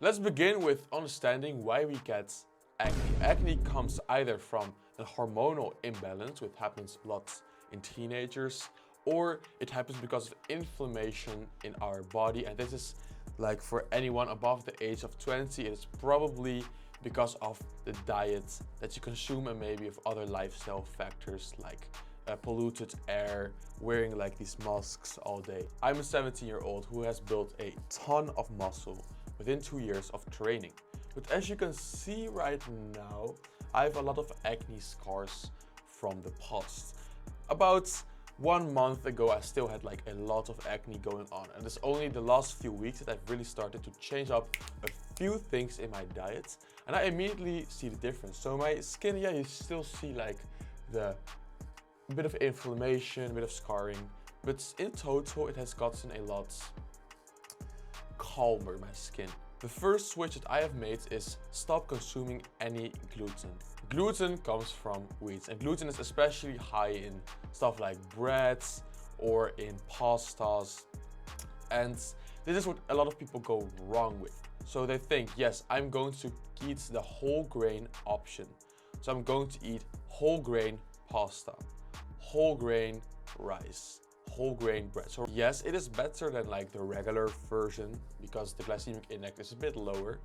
Let's begin with understanding why we get acne. Acne comes either from a hormonal imbalance, which happens a lot in teenagers, or it happens because of inflammation in our body. And this is like for anyone above the age of 20, it's probably because of the diet that you consume and maybe of other lifestyle factors like polluted air, wearing like these masks all day. I'm a 17-year-old who has built a ton of muscle within 2 years of training. But as you can see right now, I have a lot of acne scars from the past. About 1 month ago, I still had like a lot of acne going on, and it's only the last few weeks that I've really started to change up a few things in my diet, and I immediately see the difference. So my skin, yeah, you still see like the bit of inflammation, a bit of scarring, but in total it has gotten a lot calmer, my skin. The first switch that I have made is stop consuming any gluten. Gluten comes from wheat, and gluten is especially high in stuff like breads or in pastas. And this is what a lot of people go wrong with. So they think, yes, I'm going to eat the whole grain option. So I'm going to eat whole grain pasta, whole grain rice, whole grain bread. So yes, it is better than like the regular version because the glycemic index is a bit lower,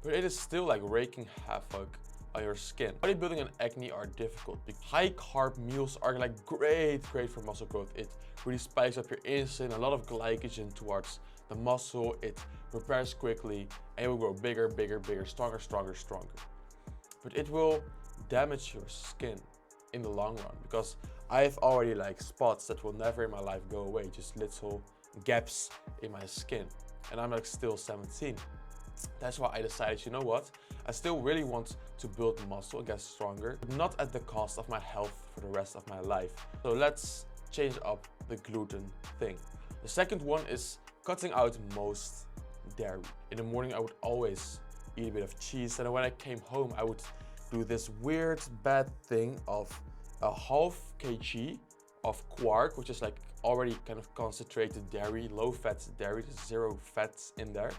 but it is still like wreaking havoc on your skin. Bodybuilding and acne are difficult. High carb meals are like great for muscle growth. It really spikes up your insulin, a lot of glycogen towards the muscle. It repairs quickly and it will grow bigger, stronger. But it will damage your skin in the long run because I've already like spots that will never in my life go away, just little gaps in my skin, and I'm like still 17. That's why I decided, you know what, I still really want to build muscle and get stronger, but not at the cost of my health for the rest of my life. So let's change up the gluten thing. The second one is cutting out most dairy. In the morning I would always eat a bit of cheese, and when I came home I would do this weird bad thing of a half kg of quark, which is like already kind of concentrated dairy, low fat dairy, there's 0 fats in there.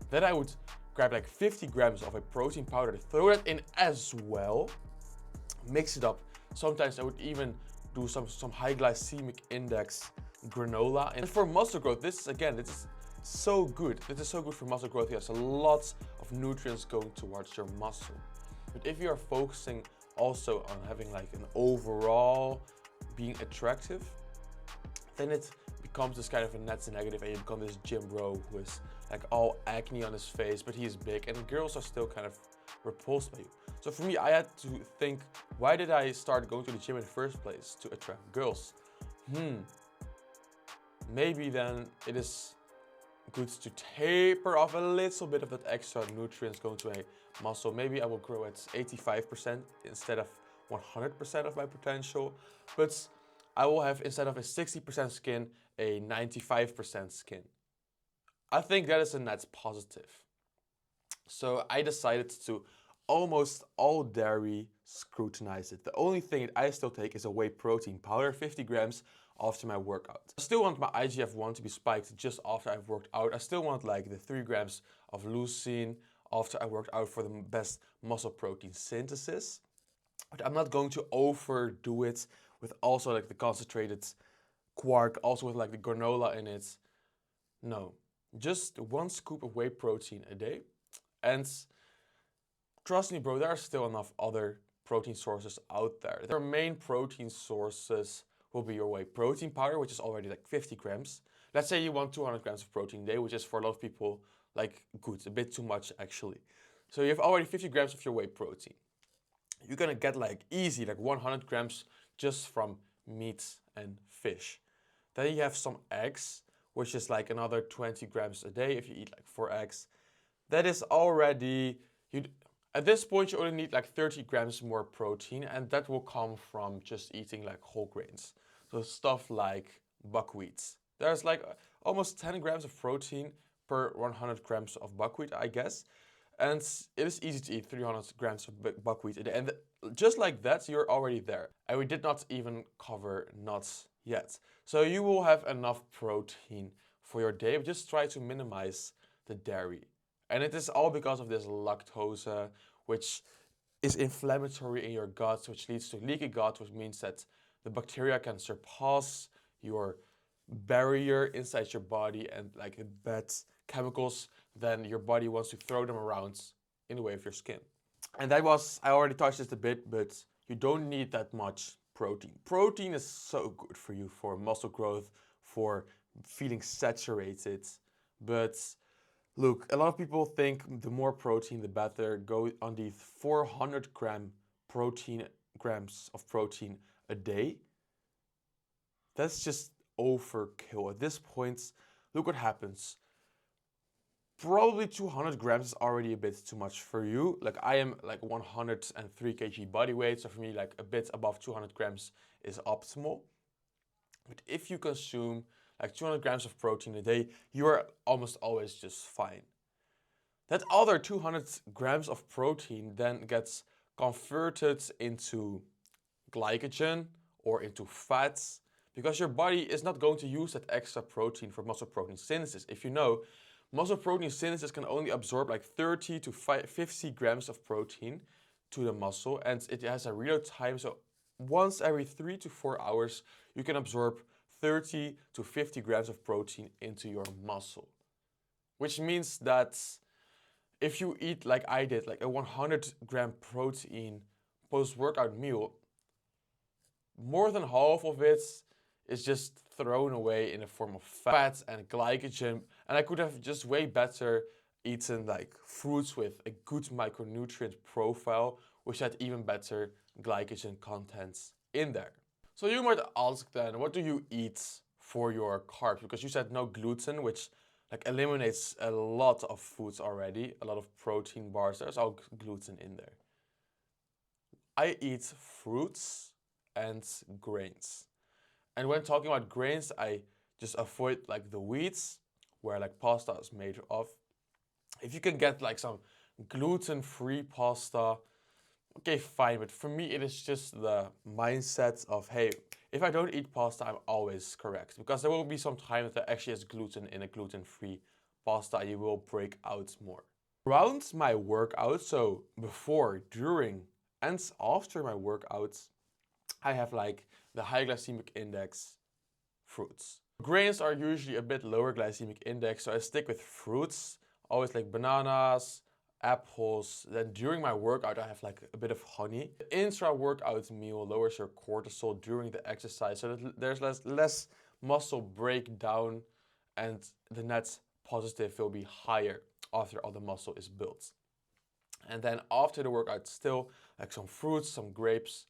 Then I would grab like 50 grams of a protein powder, throw that in as well, mix it up. Sometimes I would even do some high glycemic index granola. And for muscle growth, this is so good. This is so good for muscle growth. There's a lot of nutrients going towards your muscle. But if you are focusing also on having like an overall being attractive, then it becomes this kind of a net negative, and you become this gym bro who is like all acne on his face, but he's big, and girls are still kind of repulsed by you. So for me, I had to think, why did I start going to the gym in the first place? To attract girls. Maybe then it is good to taper off a little bit of that extra nutrients going to a muscle. Maybe I will grow at 85% instead of 100% of my potential, but I will have, instead of a 60% skin, a 95% skin. I think that is a net positive. So I decided to almost all dairy scrutinize it. The only thing that I still take is a whey protein powder, 50 grams after my workout. I still want my IGF-1 to be spiked just after I've worked out. I still want like the 3 grams of leucine after I worked out for the best muscle protein synthesis. But I'm not going to overdo it with also like the concentrated quark, also with like the granola in it. No, just 1 scoop of whey protein a day. And trust me, bro, there are still enough other protein sources out there. Their main protein sources will be your whey protein powder, which is already like 50 grams. Let's say you want 200 grams of protein a day, which is for a lot of people like good, a bit too much actually. So you have already 50 grams of your whey protein. You're gonna get like easy, like 100 grams just from meat and fish. Then you have some eggs, which is like another 20 grams a day if you eat like 4 eggs. That is already, at this point you only need like 30 grams more protein, and that will come from just eating like whole grains. So stuff like buckwheat. There's like almost 10 grams of protein per 100 grams of buckwheat, I guess. And it is easy to eat 300 grams of buckwheat a day. And just like that, you're already there. And we did not even cover nuts yet. So you will have enough protein for your day, but just try to minimize the dairy. And it is all because of this lactose, which is inflammatory in your gut, which leads to leaky gut, which means that the bacteria can surpass your barrier inside your body and like bad chemicals, then your body wants to throw them around in the way of your skin. And that was, I already touched this a bit, but you don't need that much protein. Protein is so good for you for muscle growth, for feeling saturated. But look, a lot of people think the more protein, the better. Go on the 400 grams of protein a day. That's just overkill. At this point, look what happens. Probably 200 grams is already a bit too much for you. Like I am like 103 kg body weight, so for me like a bit above 200 grams is optimal. But if you consume like 200 grams of protein a day, you are almost always just fine. That other 200 grams of protein then gets converted into glycogen or into fats, because your body is not going to use that extra protein for muscle protein synthesis. If you know, muscle protein synthesis can only absorb like 30 to 50 grams of protein to the muscle, and it has a real time. So once every 3 to 4 hours, you can absorb 30 to 50 grams of protein into your muscle. Which means that if you eat like I did, like a 100-gram protein post-workout meal, more than half of it is just thrown away in the form of fats and glycogen. And I could have just way better eaten like fruits with a good micronutrient profile, which had even better glycogen contents in there. So you might ask then, what do you eat for your carbs? Because you said no gluten, which like eliminates a lot of foods already, a lot of protein bars. There's all gluten in there. I eat fruits and grains. And when talking about grains, I just avoid like the wheats, where like pasta is made of. If you can get like some gluten-free pasta, okay, fine. But for me, it is just the mindset of, hey, if I don't eat pasta, I'm always correct. Because there will be some time that there actually is gluten in a gluten-free pasta and you will break out more. Around my workout, so before, during, and after my workouts, I have like the high glycemic index fruits. Grains are usually a bit lower glycemic index, so I stick with fruits, always like bananas, apples. Then during my workout, I have like a bit of honey. The intra-workout meal lowers your cortisol during the exercise, so that there's less muscle breakdown, and the net positive will be higher after all the muscle is built. And then after the workout, still like some fruits, some grapes.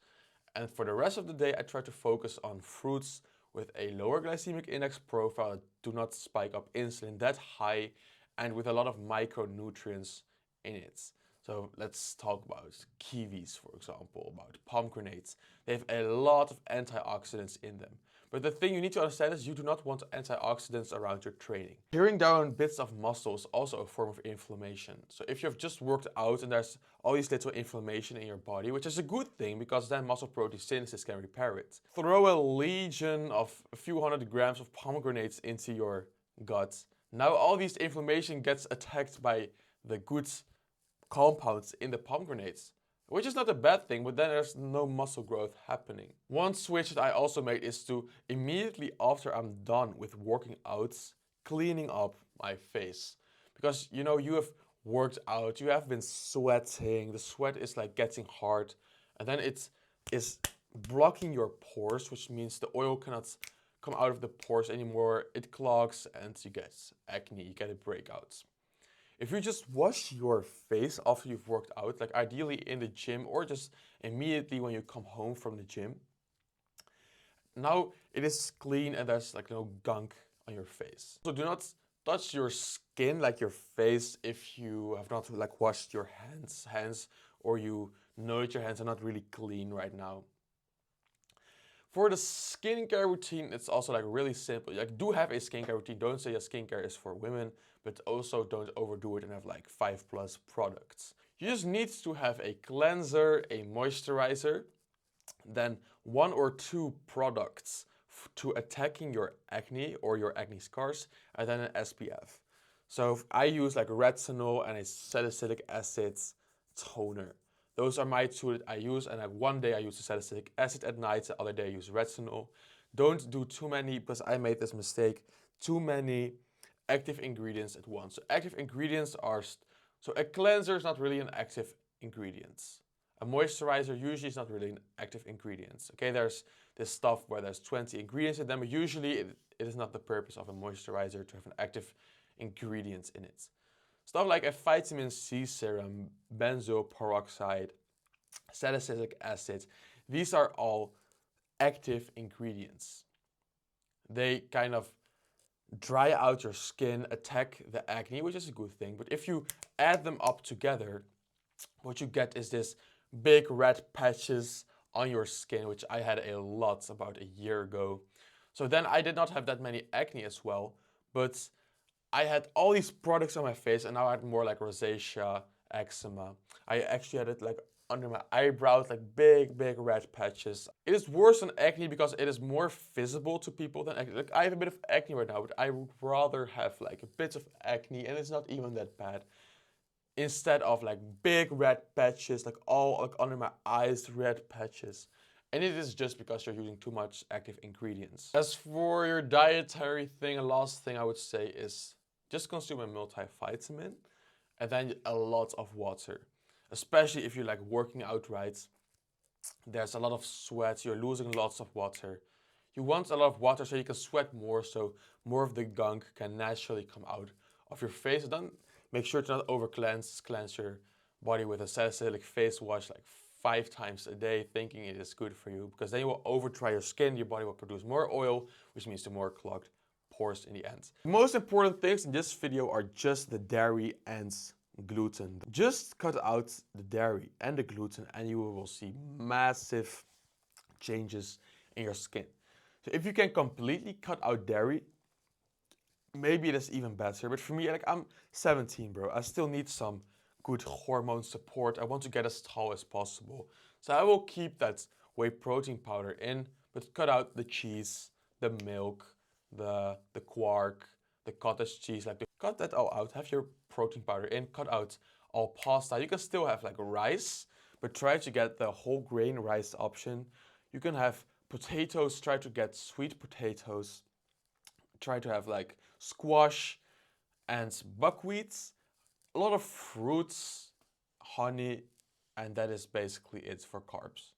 And for the rest of the day, I try to focus on fruits with a lower glycemic index profile that do not spike up insulin that high, and with a lot of micronutrients in it. So let's talk about kiwis, for example, about pomegranates. They have a lot of antioxidants in them. But the thing you need to understand is you do not want antioxidants around your training. Tearing down bits of muscle is also a form of inflammation. So if you've just worked out and there's all these little inflammation in your body, which is a good thing because then muscle protein synthesis can repair it. Throw a legion of a few hundred grams of pomegranates into your gut. Now all these inflammation gets attacked by the good compounds in the pomegranates, which is not a bad thing, but then there's no muscle growth happening. One switch that I also made is to immediately after I'm done with working out, cleaning up my face. Because you know, you have worked out, you have been sweating, the sweat is like getting hard, and then it is blocking your pores, which means the oil cannot come out of the pores anymore, it clogs and you get acne, you get a breakout. If you just wash your face after you've worked out, like ideally in the gym or just immediately when you come home from the gym, now it is clean and there's like no gunk on your face. So do not touch your skin, like your face, if you have not like washed your hands or you know that your hands are not really clean right now. For the skincare routine, it's also like really simple. Like, do have a skincare routine. Don't say your skincare is for women, but also don't overdo it and have like 5+ products. You just need to have a cleanser, a moisturizer, then 1 or 2 products to attacking your acne or your acne scars, and then an SPF. So I use like retinol and a salicylic acid toner. Those are my two that I use, and like one day I use the salicylic acid at night, the other day I use retinol. Don't do too many, because I made this mistake, too many active ingredients at once. So active ingredients are, so a cleanser is not really an active ingredient. A moisturizer usually is not really an active ingredient. Okay, there's this stuff where there's 20 ingredients in them, but usually it is not the purpose of a moisturizer to have an active ingredient in it. Stuff like a vitamin C serum, benzoyl peroxide, salicylic acid, these are all active ingredients. They kind of dry out your skin, attack the acne, which is a good thing. But if you add them up together, what you get is this big red patches on your skin, which I had a lot about a year ago. So then I did not have that many acne as well, but I had all these products on my face, and now I had more like rosacea, eczema. I actually had it like under my eyebrows, like big red patches. It is worse than acne because it is more visible to people than acne. Like I have a bit of acne right now, but I would rather have like a bit of acne, and it's not even that bad, instead of like big red patches, like all like under my eyes, red patches. And it is just because you're using too much active ingredients. As for your dietary thing, a last thing I would say is just consume a multivitamin and then a lot of water. Especially if you're like working out right, there's a lot of sweat, you're losing lots of water. You want a lot of water so you can sweat more, so more of the gunk can naturally come out of your face. So then make sure to not over cleanse your body with a salicylic face wash like 5 times a day, thinking it is good for you, because then you will over dry your skin, your body will produce more oil, which means the more clogged pores in the end. The most important things in this video are just the dairy and gluten. Just cut out the dairy and the gluten and you will see massive changes in your skin. So if you can completely cut out dairy, maybe it is even better. But for me, like I'm 17, bro. I still need some good hormone support. I want to get as tall as possible. So I will keep that whey protein powder in, but cut out the cheese, the milk, the quark, the cottage cheese, like cut that all out. Have your protein powder in, cut out all pasta. You can still have like rice, but try to get the whole grain rice option. You can have potatoes, try to get sweet potatoes. Try to have like squash and buckwheat, a lot of fruits, honey, and that is basically it for carbs.